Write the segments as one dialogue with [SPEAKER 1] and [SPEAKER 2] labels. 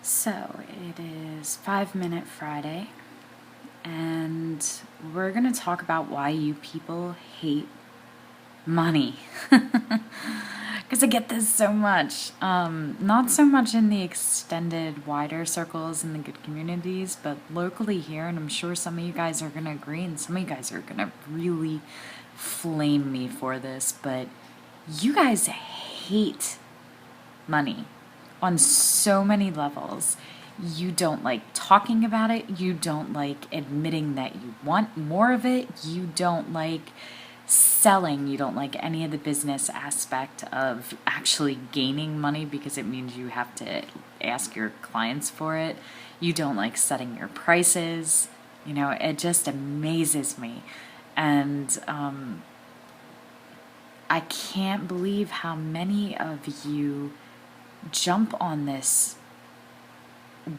[SPEAKER 1] So it is 5 Minute Friday, and we're going to talk about why you people hate money. Because I get this so much. Not so much in the extended, wider circles in the good communities, but locally here, and I'm sure some of you guys are going to agree, and some of you guys are going to really flame me for this, but you guys hate money on so many levels. You don't like talking about it. You don't like admitting that you want more of it. You don't like selling. You don't like any of the business aspect of actually gaining money because it means you have to ask your clients for it. You don't like setting your prices. You know, it just amazes me. And I can't believe how many of you jump on this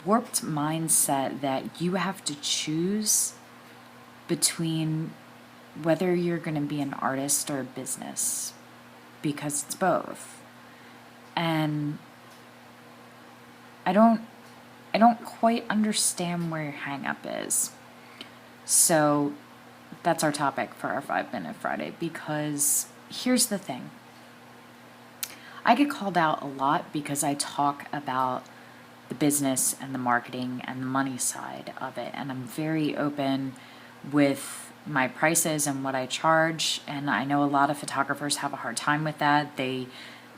[SPEAKER 1] warped mindset that you have to choose between whether you're going to be an artist or a business, because it's both. And I don't quite understand where your hang up is. So that's our topic for our 5 Minute Friday, because here's the thing. I get called out a lot because I talk about the business and the marketing and the money side of it. And I'm very open with my prices and what I charge. And I know a lot of photographers have a hard time with that. They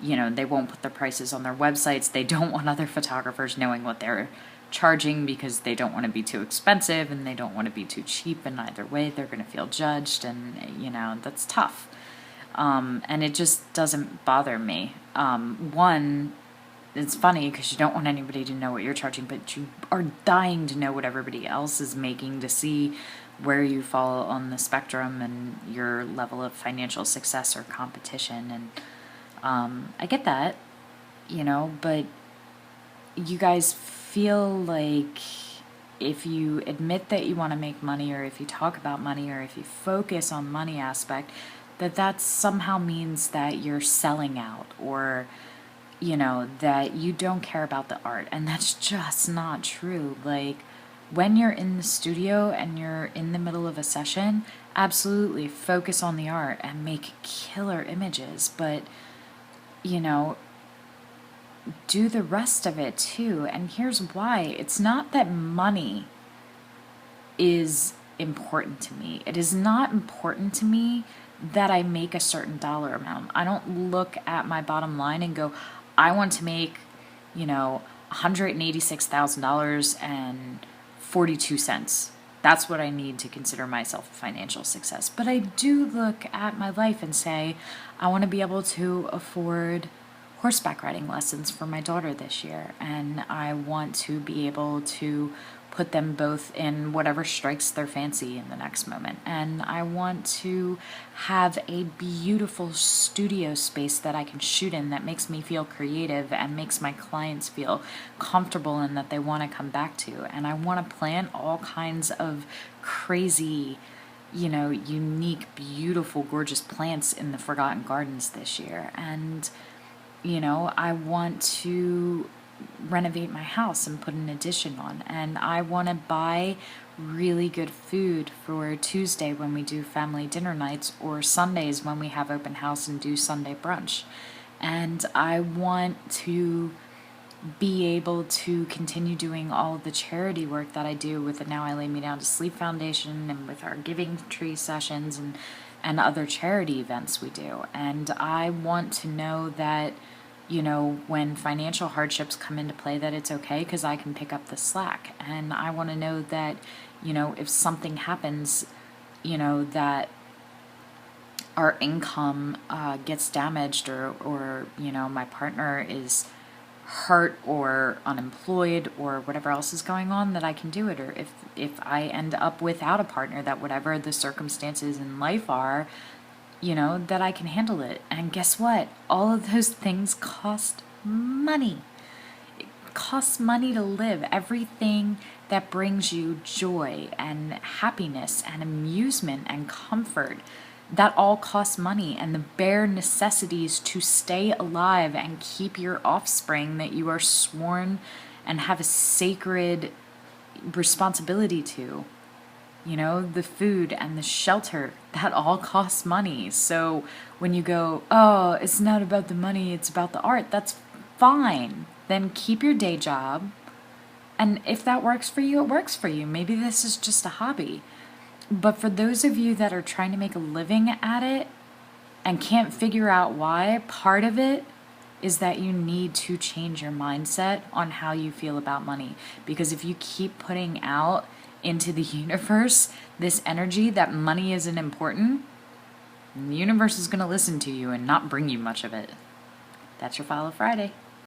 [SPEAKER 1] won't put their prices on their websites. They don't want other photographers knowing what they're charging because they don't want to be too expensive and they don't want to be too cheap. And either way, they're going to feel judged. And, that's tough. And it just doesn't bother me. One, it's funny because you don't want anybody to know what you're charging, but you are dying to know what everybody else is making to see where you fall on the spectrum and your level of financial success or competition. And I get that, but you guys feel like if you admit that you want to make money, or if you talk about money, or if you focus on money aspect, that somehow means that you're selling out, or that you don't care about the art. And that's just not true. Like, when you're in the studio and you're in the middle of a session, absolutely focus on the art and make killer images, but do the rest of it too. And here's why. It's not that money is important to me. It is not important to me that I make a certain dollar amount. I don't look at my bottom line and go, I want to make, $186,000.42. That's what I need to consider myself a financial success. But I do look at my life and say, I want to be able to afford horseback riding lessons for my daughter this year. And I want to be able to put them both in whatever strikes their fancy in the next moment. And I want to have a beautiful studio space that I can shoot in that makes me feel creative and makes my clients feel comfortable and that they want to come back to. And I want to plant all kinds of crazy, unique, beautiful, gorgeous plants in the Forgotten Gardens this year. And, I want to renovate my house and put an addition on, and I want to buy really good food for Tuesday when we do family dinner nights, or Sundays when we have open house and do Sunday brunch. And I want to be able to continue doing all of the charity work that I do with the Now I Lay Me Down to Sleep Foundation, and with our Giving Tree sessions and other charity events we do. And I want to know that when financial hardships come into play, that it's okay because I can pick up the slack. And I want to know that, if something happens, that our income gets damaged, or my partner is hurt or unemployed or whatever else is going on, that I can do it. Or if I end up without a partner, that whatever the circumstances in life are, that I can handle it. And guess what? All of those things cost money. It costs money to live. Everything that brings you joy and happiness and amusement and comfort, that all costs money. And the bare necessities to stay alive and keep your offspring that you are sworn and have a sacred responsibility to. You know, the food and the shelter, that all costs money. So when you go, oh, it's not about the money, it's about the art, that's fine. Then keep your day job. And if that works for you, it works for you. Maybe this is just a hobby. But for those of you that are trying to make a living at it and can't figure out why, part of it is that you need to change your mindset on how you feel about money. Because if you keep putting out into the universe this energy that money isn't important, the universe is going to listen to you and not bring you much of it. That's your Follow Friday.